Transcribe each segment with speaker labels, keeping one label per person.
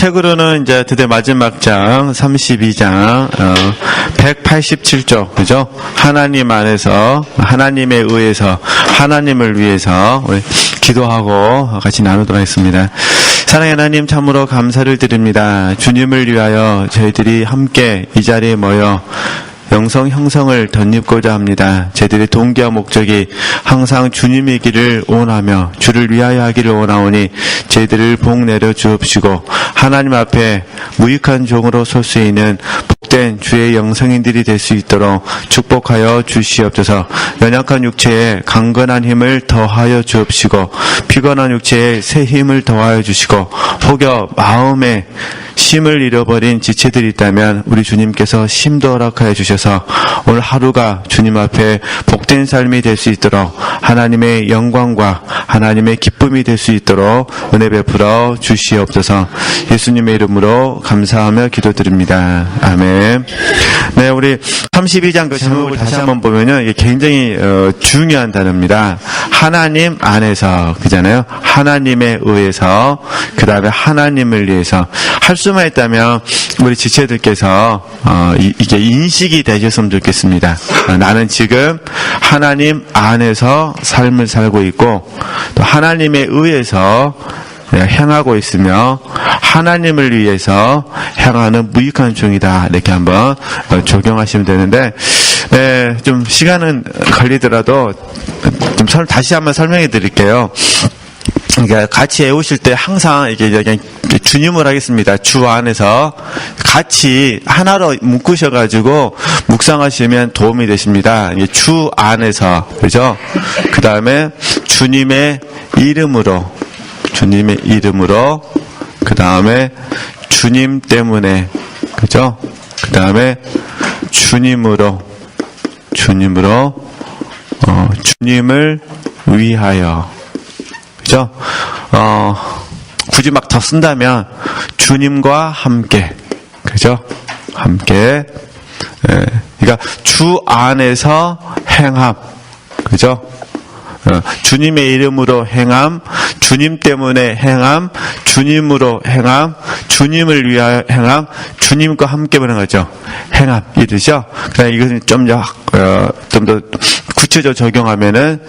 Speaker 1: 책으로는 이제 드디어 마지막 장 32장 187쪽 그죠? 하나님 안에서 하나님에 의해서 하나님을 위해서 우리 기도하고 같이 나누도록 하겠습니다. 사랑하는 하나님 참으로 감사를 드립니다. 주님을 위하여 저희들이 함께 이 자리에 모여 영성 형성을 덧입고자 합니다. 저희들의 동기와 목적이 항상 주님이기를 원하며 주를 위하여 하기를 원하오니 저희들을 복 내려 주옵시고 하나님 앞에 무익한 종으로 설 수 있는 복된 주의 영성인들이 될 수 있도록 축복하여 주시옵소서. 연약한 육체에 강건한 힘을 더하여 주옵시고 피곤한 육체에 새 힘을 더하여 주시고 혹여 마음에 힘을 잃어버린 지체들이 있다면 우리 주님께서 힘도 허락하여 주셔서 오늘 하루가 주님 앞에 복된 삶이 될 수 있도록 하나님의 영광과 하나님의 기쁨이 될 수 있도록 은혜 베풀어 주시옵소서. 예수님의 이름으로 감사하며 기도드립니다. 아멘. 네, 우리 32장 그 제목을 다시 한번 보면요, 이게 굉장히 중요한 단어입니다. 하나님 안에서 그잖아요. 하나님에 의해서 그 다음에 하나님을 위해서 할 수만 있다면 우리 지체들께서 이게 인식이 되셨으면 좋겠습니다. 나는 지금 하나님 안에서 삶을 살고 있고 또 하나님에 의해서 행하고 있으며 하나님을 위해서 행하는 무익한 종이다. 이렇게 한번 적용하시면 되는데 좀 시간은 걸리더라도 좀 다시 한번 설명해 드릴게요. 그러니까 같이 외우실 때 항상 이게 그냥 주님을 하겠습니다. 주 안에서 같이 하나로 묶으셔가지고 묵상하시면 도움이 되십니다. 주 안에서 그죠? 그 다음에 주님의 이름으로 그 다음에 주님 때문에 그죠? 그 다음에 주님으로 주님을 위하여 그죠? 굳이 막 더 쓴다면 주님과 함께 그죠? 함께 그러니까 주 안에서 행함 그죠? 주님의 이름으로 행함, 주님 때문에 행함, 주님으로 행함, 주님을 위하여 행함, 주님과 함께 보는 거죠. 행함 이 뜻이죠. 그러니까 이것은 좀 더 구체적으로 적용하면은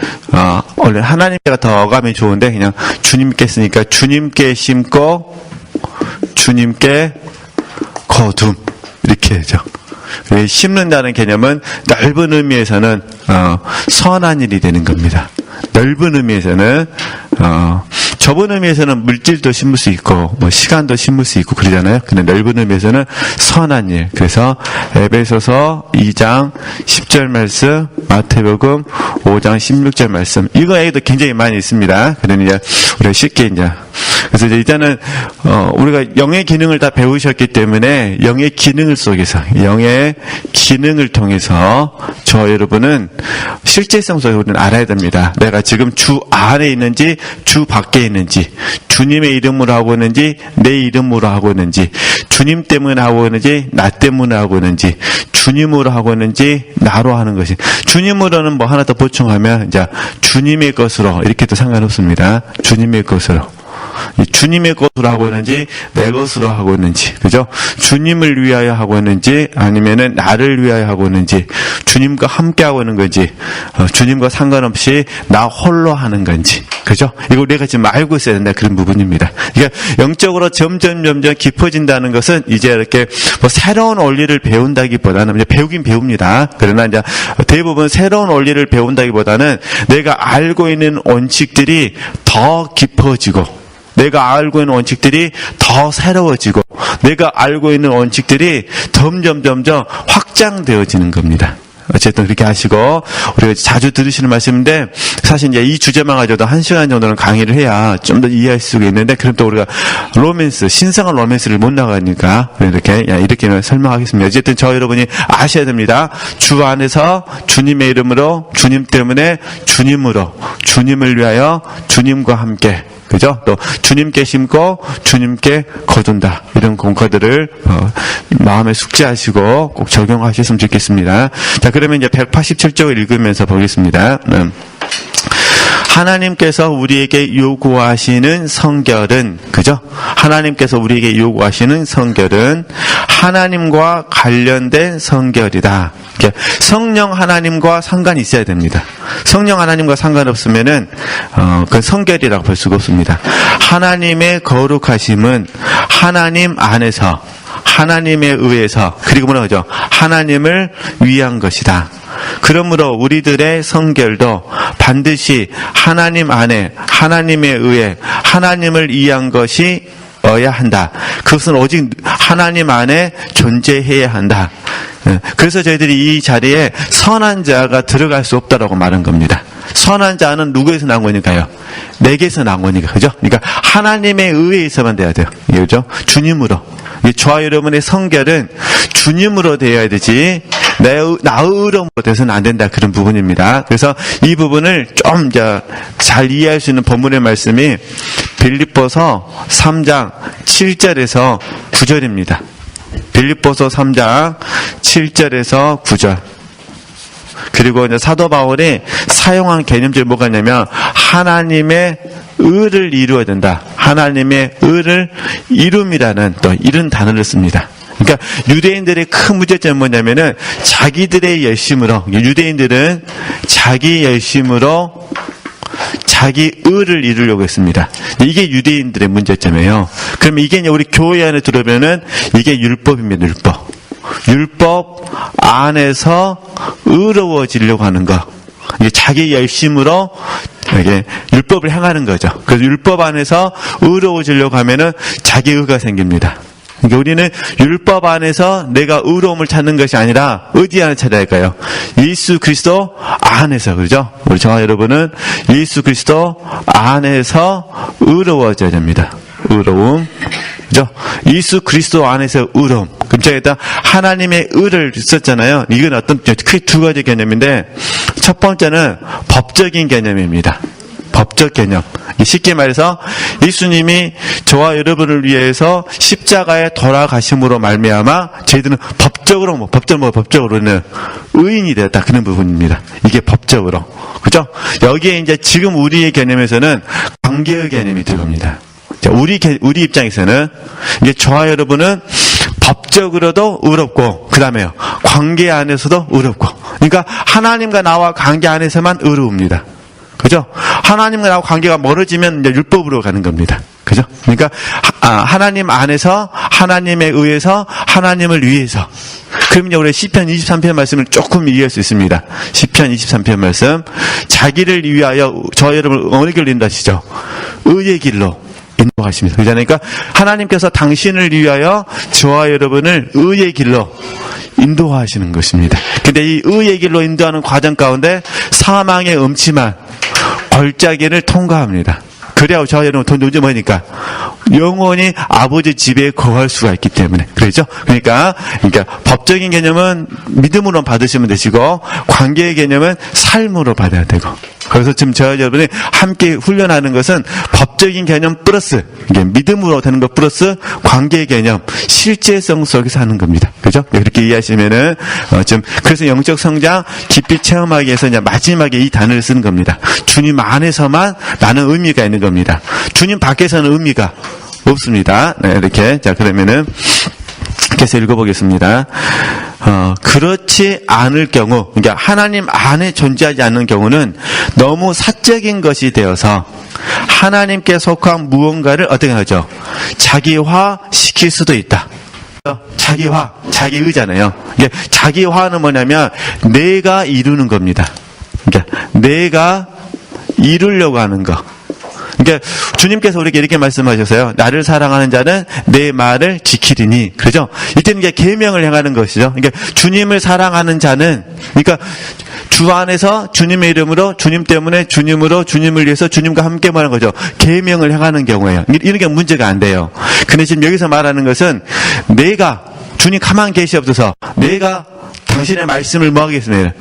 Speaker 1: 원래 하나님께가 더 어감이 좋은데 그냥 주님께 쓰니까 주님께 심고 주님께 거둠 이렇게 되죠. 심는다는 개념은 넓은 의미에서는 선한 일이 되는 겁니다. 넓은 의미에서는 좁은 의미에서는 물질도 심을 수 있고 뭐 시간도 심을 수 있고 그러잖아요. 근데 넓은 의미에서는 선한 일. 그래서 에베소서 2장 10절 말씀, 마태복음 5장 16절 말씀. 이거에도 굉장히 많이 있습니다. 그러니 이제 우리가 쉽게 그래서 이제 일단은 우리가 영의 기능을 다 배우셨기 때문에 영의 기능을 속에서 영의 기능을 통해서 저 여러분은 실제성 속에 우리는 알아야 됩니다. 내가 지금 주 안에 있는지 주 밖에 있는지 주님의 이름으로 하고 있는지 내 이름으로 하고 있는지 주님 때문에 하고 있는지 나 때문에 하고 있는지 주님으로 하고 있는지 나로 하는 것이 주님으로는 뭐 하나 더 보충하면 이제 주님의 것으로 이렇게도 상관없습니다. 주님의 것으로 주님의 것으로 하고 있는지 내 것으로 하고 있는지 그죠? 주님을 위하여 하고 있는지 아니면은 나를 위하여 하고 있는지 주님과 함께 하고 있는 건지 주님과 상관없이 나 홀로 하는 건지 그죠? 이거 우리가 지금 알고 있어야 된다 그런 부분입니다. 그러니까 영적으로 점점 깊어진다는 것은 이제 이렇게 뭐 새로운 원리를 배운다기보다는 이제 배우긴 배웁니다. 그러나 이제 대부분 새로운 원리를 배운다기보다는 내가 알고 있는 원칙들이 더 깊어지고 내가 알고 있는 원칙들이 더 새로워지고 내가 알고 있는 원칙들이 점점 확장되어지는 겁니다. 어쨌든 그렇게 하시고 우리가 자주 들으시는 말씀인데 사실 이제 이 주제만 가지고도 1시간 정도는 강의를 해야 좀 더 이해할 수가 있는데 그럼 또 우리가 신성한 로맨스를 못 나가니까 이렇게 설명하겠습니다. 어쨌든 저 여러분이 아셔야 됩니다. 주 안에서 주님의 이름으로 주님 때문에 주님으로 주님을 위하여 주님과 함께 그죠? 또 주님께 심고 주님께 거둔다. 이런 공과들을 마음에 숙지하시고 꼭 적용하셨으면 좋겠습니다. 자, 그러면 이제 187쪽을 읽으면서 보겠습니다. 하나님께서 우리에게 요구하시는 성결은, 그죠? 하나님께서 우리에게 요구하시는 성결은 하나님과 관련된 성결이다. 성령 하나님과 상관이 있어야 됩니다. 성령 하나님과 상관없으면은 그 성결이라고 볼 수가 없습니다. 하나님의 거룩하심은 하나님 안에서, 하나님에 의해서, 그리고 뭐라 그러죠? 하나님을 위한 것이다. 그러므로 우리들의 성결도 반드시 하나님 안에, 하나님에 의해 하나님을 위한 것이 어야 한다. 그것은 오직 하나님 안에 존재해야 한다. 그래서 저희들이 이 자리에 선한 자가 들어갈 수 없다라고 말한 겁니다. 선한 자는 누구에서 나온 거니까요? 내게서 나온 거니까, 그죠? 그러니까 하나님에 의해서만 돼야 돼요. 그죠? 주님으로. 저와 여러분의 성결은 주님으로 되어야 되지, 나의 의로움으로 돼서는 안 된다. 그런 부분입니다. 그래서 이 부분을 좀 잘 이해할 수 있는 본문의 말씀이 빌립보서 3장 7절에서 9절입니다. 빌립보서 3장 7절에서 9절. 그리고 이제 사도 바울이 사용한 개념들이 뭐가 있냐면, 하나님의 의를 이루어야 된다. 하나님의 의를 이룸이라는 또 이런 단어를 씁니다. 그러니까 유대인들의 큰 문제점은 뭐냐면은 자기들의 열심으로, 유대인들은 자기 열심으로 자기 의를 이루려고 했습니다. 이게 유대인들의 문제점이에요. 그러면 이게 우리 교회 안에 들어오면은 이게 율법입니다. 율법 안에서 의로워지려고 하는 거. 이게 자기 열심으로 이게 율법을 행하는 거죠. 그래서 율법 안에서 의로워지려고 하면은 자기 의가 생깁니다. 그러니까 우리는 율법 안에서 내가 의로움을 찾는 것이 아니라 어디 안에 찾아야 할까요? 예수 그리스도 안에서, 그죠? 우리 저와 여러분은 예수 그리스도 안에서 의로워져야 됩니다. 의로움. 그죠? 예수 그리스도 안에서 의로움. 그럼 제가 일단 하나님의 의를 썼잖아요. 이건 어떤, 크게 두 가지 개념인데, 첫 번째는 법적인 개념입니다. 법적 개념. 쉽게 말해서 예수님이 저와 여러분을 위해서 십자가에 돌아가심으로 말미암아 저희들은 법적으로는 의인이 되었다. 그런 부분입니다. 이게 법적으로. 그죠? 여기에 이제 지금 우리의 개념에서는 관계의 개념이 들어갑니다. 우리 입장에서는 이제 저와 여러분은 법적으로도 의롭고, 그 다음에요, 관계 안에서도 의롭고. 그러니까 하나님과 나와 관계 안에서만 의로웁니다. 그죠? 하나님과 나와 관계가 멀어지면 이제 율법으로 가는 겁니다. 그죠? 그러니까 하나님 안에서, 하나님에 의해서, 하나님을 위해서. 그럼 이제 우리 시편 23편 말씀을 조금 이해할 수 있습니다. 시편 23편 말씀. 자기를 위하여 저 여러분을 어느 길로 인도하시죠? 의의 길로 인도하십니다. 그러니까 하나님께서 당신을 위하여 저와 여러분을 의의 길로 인도하시는 것입니다. 근데 이 의의 길로 인도하는 과정 가운데 사망의 음침한 골짜기를 통과합니다. 그래야 저와 여러분 돈 요즘 뭐니까 영원히 아버지 집에 거할 수가 있기 때문에. 그렇죠? 그러니까 법적인 개념은 믿음으로 받으시면 되시고, 관계의 개념은 삶으로 받아야 되고. 그래서 지금 저와 여러분이 함께 훈련하는 것은 법적인 개념 플러스 믿음으로 되는 것 플러스 관계의 개념, 실제성 속에서 하는 겁니다. 그죠? 그렇게 이해하시면은 그래서 영적 성장 깊이 체험하기 위해서 이제 마지막에 이 단어를 쓰는 겁니다. 주님 안에서만 나는 의미가 있는 겁니다. 주님 밖에서는 의미가 없습니다. 네, 이렇게. 자, 그러면은 계속 읽어보겠습니다. 그렇지 않을 경우, 그러니까 하나님 안에 존재하지 않는 경우는 너무 사적인 것이 되어서 하나님께 속한 무언가를 어떻게 하죠? 자기화 시킬 수도 있다. 자기화, 자기의잖아요. 이게 자기화는 뭐냐면 내가 이루는 겁니다. 그러니까 내가 이루려고 하는 거. 그러니까 주님께서 우리에게 이렇게 말씀하셨어요. 나를 사랑하는 자는 내 말을 지키리니. 그렇죠? 이때는 이제 계명을 행하는 것이죠. 그러니까 주님을 사랑하는 자는, 그러니까 주 안에서 주님의 이름으로, 주님 때문에 주님으로, 주님을 위해서 주님과 함께 말하는 거죠. 계명을 행하는 경우에요. 이런 게 문제가 안 돼요. 근데 지금 여기서 말하는 것은 내가, 주님 가만 계시옵소서, 내가 당신의 말씀을 뭐 하겠습니다?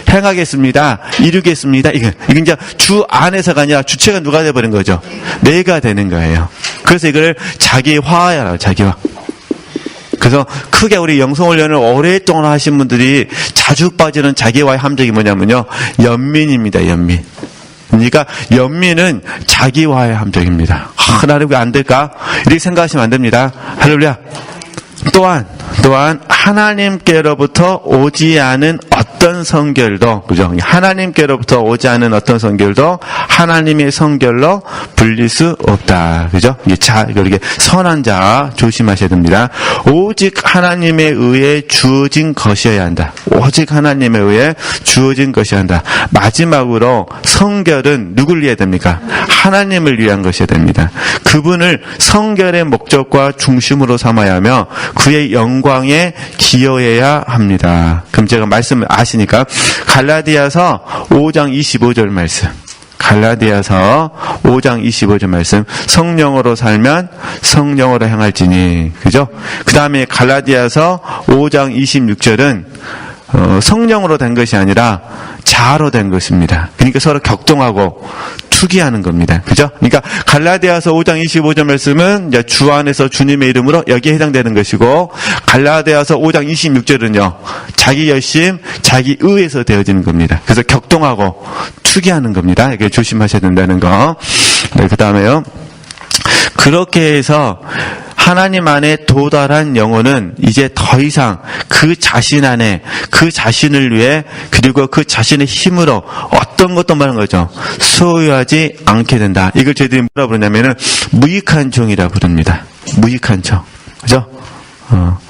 Speaker 1: 행하겠습니다. 이루겠습니다. 이건 이제 주 안에서가 아니라 주체가 누가 되어버린 거죠? 내가 되는 거예요. 그래서 이걸 자기화야라고, 자기화. 그래서 크게 우리 영성훈련을 오랫동안 하신 분들이 자주 빠지는 자기화의 함정이 뭐냐면요, 연민입니다. 연민. 그러니까 연민은 자기와의 함정입니다. 하나님 왜 안 될까? 이렇게 생각하시면 안 됩니다. 할렐루야. 또한 하나님께로부터 오지 않은 어떤 성결도, 그죠? 하나님께로부터 오지 않은 어떤 성결도 하나님의 성결로 불릴 수 없다. 그죠? 이게 선한 자 조심하셔야 됩니다. 오직 하나님에 의해 주어진 것이어야 한다. 오직 하나님에 의해 주어진 것이어야 한다. 마지막으로 성결은 누굴 위해 됩니까? 하나님을 위한 것이어야 됩니다. 그분을 성결의 목적과 중심으로 삼아야 하며 그의 영광에 기여해야 합니다. 그럼 제가 말씀을 아시니까 갈라디아서 5장 25절 말씀. 갈라디아서 5장 25절 말씀. 성령으로 살면 성령으로 행할지니. 그죠? 그 다음에 갈라디아서 5장 26절은 성령으로 된 것이 아니라 자아로 된 것입니다. 그러니까 서로 격동하고 투기하는 겁니다. 그죠? 그러니까 갈라디아서 5장 25절 말씀은 주 안에서 주님의 이름으로 여기에 해당되는 것이고, 갈라디아서 5장 26절은요, 자기 열심, 자기 의에서 되어지는 겁니다. 그래서 격동하고 투기하는 겁니다. 이게 조심하셔야 된다는 거. 네, 그 다음에요. 그렇게 해서 하나님 안에 도달한 영혼은 이제 더 이상 그 자신 안에 그 자신을 위해 그리고 그 자신의 힘으로 어떤 것도 말하는 거죠. 소유하지 않게 된다. 이걸 저희들이 뭐라 부르냐면은 무익한 종이라 부릅니다. 무익한 종. 그죠?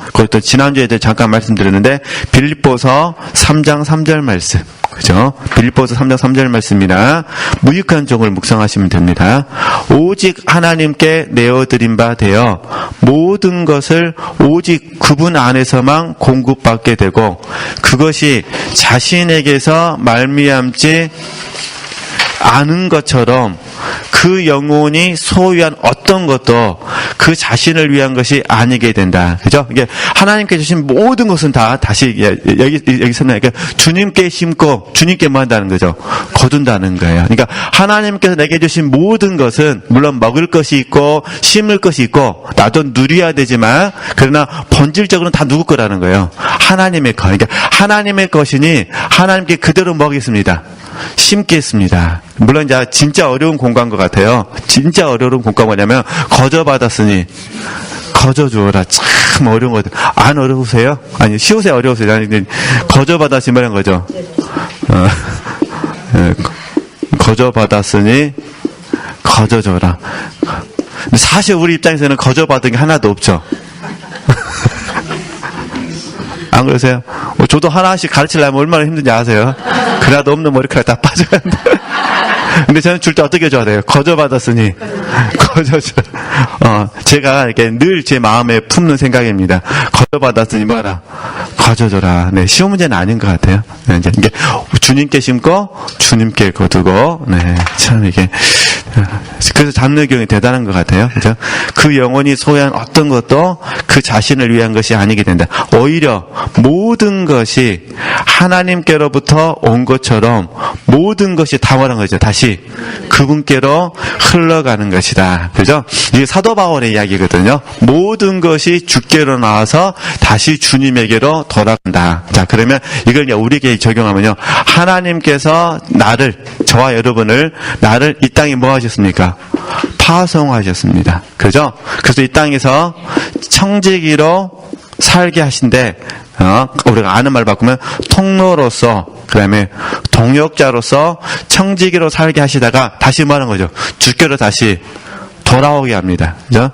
Speaker 1: 그것도 지난주에 잠깐 말씀드렸는데 빌립보서 3장 3절 말씀. 그죠? 빌립보서 3장 3절 말씀이나 무익한 종을 묵상하시면 됩니다. 오직 하나님께 내어드린 바 되어 모든 것을 오직 그분 안에서만 공급받게 되고 그것이 자신에게서 말미암지 않은 것처럼 그 영혼이 소유한 어떤 것도 그 자신을 위한 것이 아니게 된다. 그죠? 이게 하나님께 주신 모든 것은 다 다시 여기서는 주님께 심고 주님께 뭐 한다는 거죠? 거둔다는 거예요. 그러니까 하나님께서 내게 주신 모든 것은 물론 먹을 것이 있고 심을 것이 있고 나도 누려야 되지만 그러나 본질적으로는 다 누구 거라는 거예요. 하나님의 것. 그러니까 하나님의 것이니 하나님께 그대로 먹겠습니다. 심겠습니다. 물론 이제 진짜 어려운 공과인 것 같아요. 진짜 어려운 공과가 뭐냐면 거저받았으니 거저주어라. 참 어려운 거든. 안 어려우세요? 아니 쉬우세요? 어려우세요? 아니 거저받았으니 뭐란 거죠? 거저받았으니 거저줘라. 사실 우리 입장에서는 거저받은 게 하나도 없죠. 안 그러세요? 저도 하나씩 가르치려면 얼마나 힘든지 아세요? 그래도 없는 머리카락 다 빠져간다. 근데 저는 줄 때 어떻게 줘야 돼요? 거저받았으니 거저줘. 제가 이렇게 늘 제 마음에 품는 생각입니다. 거저받았으니 뭐라? 거저줘라. 네, 쉬운 문제는 아닌 것 같아요. 네, 이제 이게 주님께 심고 주님께 거두고, 네, 참 이게 그래서 잡느경이 대단한 것 같아요. 그죠? 그 영혼이 소유한 어떤 것도 그 자신을 위한 것이 아니게 된다. 오히려 모든 것이 하나님께로부터 온 것처럼 모든 것이 다 뭐라는 거죠? 다시 그분께로 흘러가는 것이다. 그죠? 이게 사도 바울의 이야기거든요. 모든 것이 주께로 나와서 다시 주님에게로 돌아간다. 자, 그러면 이걸 이제 우리에게 적용하면요. 하나님께서 저와 여러분을 이 땅에 뭐 하셨습니까? 파송하셨습니다. 그죠? 그래서 이 땅에서 청지기로 살게 하신데, 우리가 아는 말 바꾸면 통로로서, 그 다음에 동역자로서 청지기로 살게 하시다가 다시 뭐 하는 거죠? 주께로 다시 돌아오게 합니다. 그죠?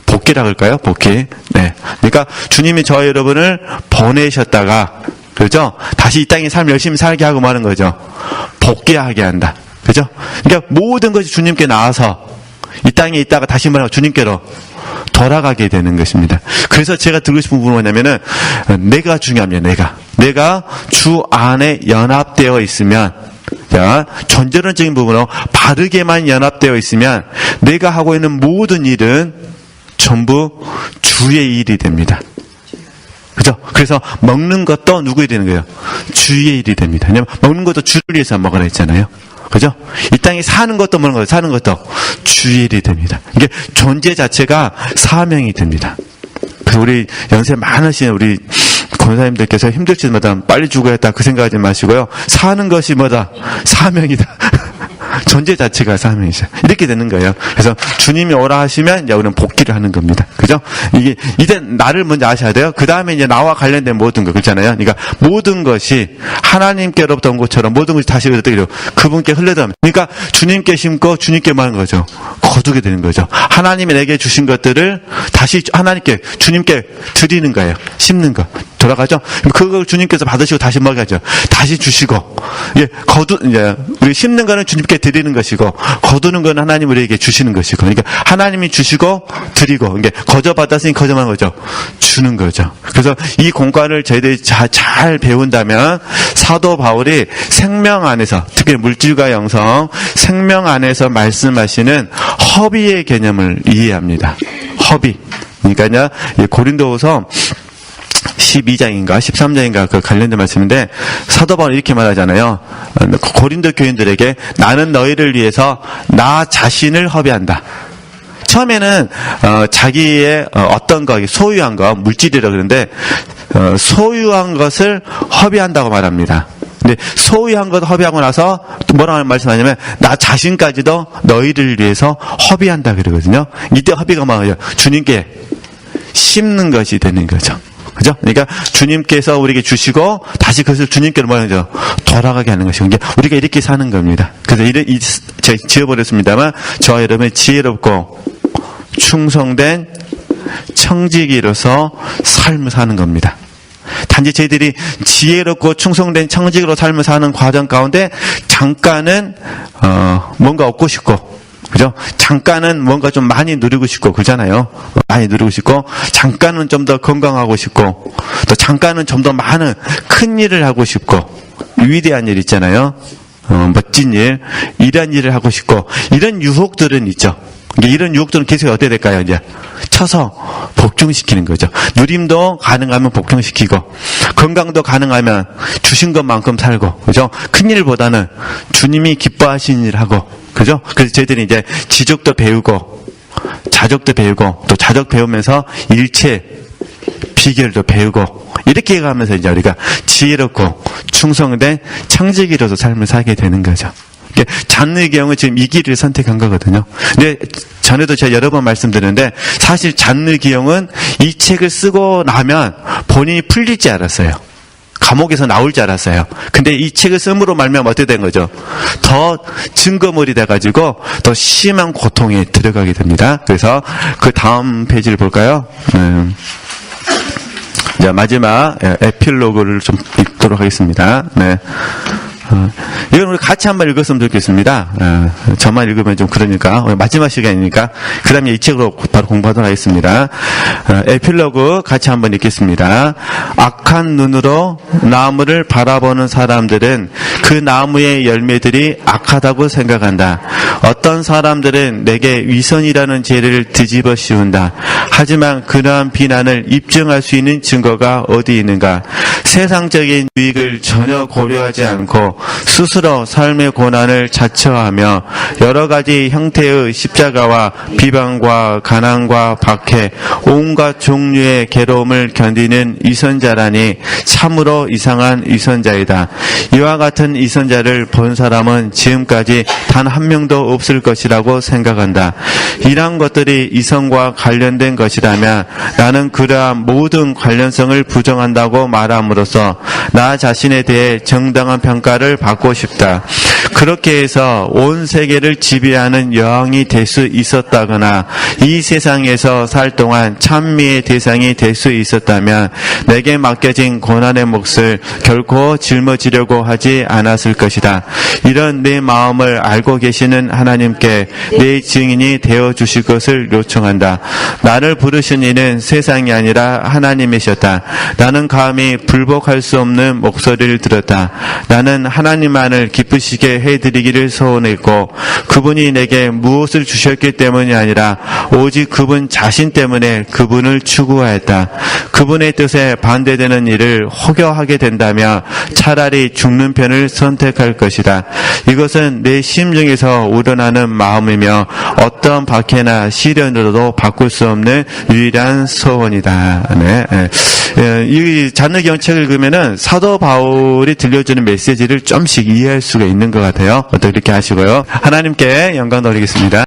Speaker 1: 복귀라 그럴까요? 복귀. 네. 그러니까 주님이 저와 여러분을 보내셨다가, 그죠? 다시 이 땅에 삶 열심히 살게 하고 뭐 하는 거죠? 복귀하게 한다. 그죠? 그러니까 모든 것이 주님께 나와서 이 땅에 있다가 다시 말하고 주님께로 돌아가게 되는 것입니다. 그래서 제가 드리고 싶은 부분은 뭐냐면은 내가 중요합니다. 내가 주 안에 연합되어 있으면, 자, 전제론적인 부분으로 바르게만 연합되어 있으면 내가 하고 있는 모든 일은 전부 주의 일이 됩니다. 그죠? 그래서 먹는 것도 누구의 되는 거예요? 주의 일이 됩니다. 왜냐면 먹는 것도 주를 위해서 먹으라 했잖아요. 그죠? 이 땅에 사는 것도 먹는 거예요. 사는 것도 주의 일이 됩니다. 이게 존재 자체가 사명이 됩니다. 그래서 우리 연세 많으신 우리 권사님들께서 힘들지마다 빨리 죽어야겠다 그 생각하지 마시고요. 사는 것이 뭐다? 사명이다. 존재 자체가 사명이죠. 이렇게 되는 거예요. 그래서 주님이 오라 하시면 이제 우리는 복귀를 하는 겁니다. 그죠? 이게 이제 나를 먼저 아셔야 돼요. 그 다음에 이제 나와 관련된 모든 거 그렇잖아요. 그러니까 모든 것이 하나님께로부터 온 것처럼 모든 것이 다시 어떻게 돼요? 그분께 흘러들어갑니다. 그러니까 주님께 심고 주님께 뭐 하는 거죠? 거두게 되는 거죠. 하나님이 내게 주신 것들을 다시 하나님께 주님께 드리는 거예요. 심는 거. 돌아가죠? 그걸 주님께서 받으시고 다시 먹여야죠. 다시 주시고, 이제 이제 우리 심는 거는 주님께 드리는 것이고, 거두는 거는 하나님 우리에게 주시는 것이고, 그러니까 하나님이 주시고 드리고, 이게 거저 받았으니 거저만 거죠. 주는 거죠. 그래서 이 공과를 저희들이 잘 배운다면 사도 바울이 생명 안에서, 특히 물질과 영성, 생명 안에서 말씀하시는 허비의 개념을 이해합니다. 허비. 그러니까요, 고린도후서 12장인가 13장인가 그 관련된 말씀인데 사도 바울이 이렇게 말하잖아요. 고린도 교인들에게 나는 너희를 위해서 나 자신을 허비한다. 처음에는 자기의 어떤 거 소유한 거 물질이라고 그러는데 소유한 것을 허비한다고 말합니다. 근데 소유한 것 허비하고 나서 또 뭐라고 말씀하냐면 나 자신까지도 너희를 위해서 허비한다 그러거든요. 이때 허비가 뭐예요? 주님께 심는 것이 되는 거죠. 그죠? 그러니까 주님께서 우리에게 주시고 다시 그것을 주님께로 뭐하죠? 돌아가게 하는 것이고 우리가 이렇게 사는 겁니다. 그래서 제가 지어버렸습니다만 저와 여러분의 지혜롭고 충성된 청지기로서 삶을 사는 겁니다. 단지 저희들이 지혜롭고 충성된 청지기로 삶을 사는 과정 가운데 잠깐은 뭔가 얻고 싶고 그죠? 잠깐은 뭔가 좀 많이 누리고 싶고, 그러잖아요? 많이 누리고 싶고, 잠깐은 좀 더 건강하고 싶고, 또 잠깐은 좀 더 많은 큰 일을 하고 싶고, 위대한 일 있잖아요? 멋진 일, 이런 일을 하고 싶고, 이런 유혹들은 있죠. 이런 유혹들은 계속 어떻게 될까요? 이제 쳐서 복종시키는 거죠. 누림도 가능하면 복종시키고, 건강도 가능하면 주신 것만큼 살고, 그죠? 큰 일보다는 주님이 기뻐하시는 일을 하고, 그죠? 그래서 저희들이 이제 지족도 배우고, 자족도 배우고, 또 자족 배우면서 일체 비결도 배우고, 이렇게 가면서 이제 우리가 지혜롭고 충성된 청지기로서 삶을 살게 되는 거죠. 잔느의 경우 지금 이 길을 선택한 거거든요. 근데 전에도 제가 여러 번 말씀드렸는데 사실 잔느의 경우는 이 책을 쓰고 나면 본인이 풀릴 줄 알았어요. 감옥에서 나올 줄 알았어요. 근데 이 책을 쓰므로 말미암아 어떻게 된 거죠? 더 증거물이 돼가지고 더 심한 고통에 들어가게 됩니다. 그래서 그 다음 페이지를 볼까요? 자, 마지막 에필로그를 좀 읽도록 하겠습니다. 네. 이건 우리 같이 한번 읽었으면 좋겠습니다. 저만 읽으면 좀 그러니까 마지막 시간이니까 그 다음에 이 책으로 바로 공부하도록 하겠습니다. 에필로그 같이 한번 읽겠습니다. 악한 눈으로 나무를 바라보는 사람들은 그 나무의 열매들이 악하다고 생각한다. 어떤 사람들은 내게 위선이라는 죄를 뒤집어 씌운다. 하지만 그러한 비난을 입증할 수 있는 증거가 어디 있는가? 세상적인 유익을 전혀 고려하지 않고 스스로 삶의 고난을 자처하며 여러 가지 형태의 십자가와 비방과 가난과 박해, 온갖 종류의 괴로움을 견디는 위선자라니 참으로 이상한 위선자이다. 이와 같은 위선자를 본 사람은 지금까지 단 한 명도 없을 것이라고 생각한다. 이러한 것들이 이성과 관련된 것이라면 나는 그러한 모든 관련성을 부정한다고 말함으로써 나 자신에 대해 정당한 평가를 받고 싶다. 그렇게 해서 온 세계를 지배하는 여왕이 될 수 있었다거나 이 세상에서 살 동안 찬미의 대상이 될 수 있었다면 내게 맡겨진 고난의 몫을 결코 짊어지려고 하지 않았을 것이다. 이런 내 마음을 알고 계시는 하나님께 내 증인이 되어주실 것을 요청한다. 나를 부르신 이는 세상이 아니라 하나님이셨다. 나는 감히 불복할 수 없는 목소리를 들었다. 나는 하나님만을 기쁘시게 해드리기를 소원했고 그분이 내게 무엇을 주셨기 때문이 아니라 오직 그분 자신 때문에 그분을 추구하였다. 그분의 뜻에 반대되는 일을 혹여하게 된다면 차라리 죽는 편을 선택할 것이다. 이것은 내 심중에서 우러나는 마음이며 어떤 박해나 시련으로도 바꿀 수 없는 유일한 소원이다. 네. 이 잔느경 책을 읽으면은 사도 바울이 들려주는 메시지를 좀씩 이해할 수가 있는 것 같아요. 어떻게 이렇게 하시고요. 하나님께 영광 돌리겠습니다.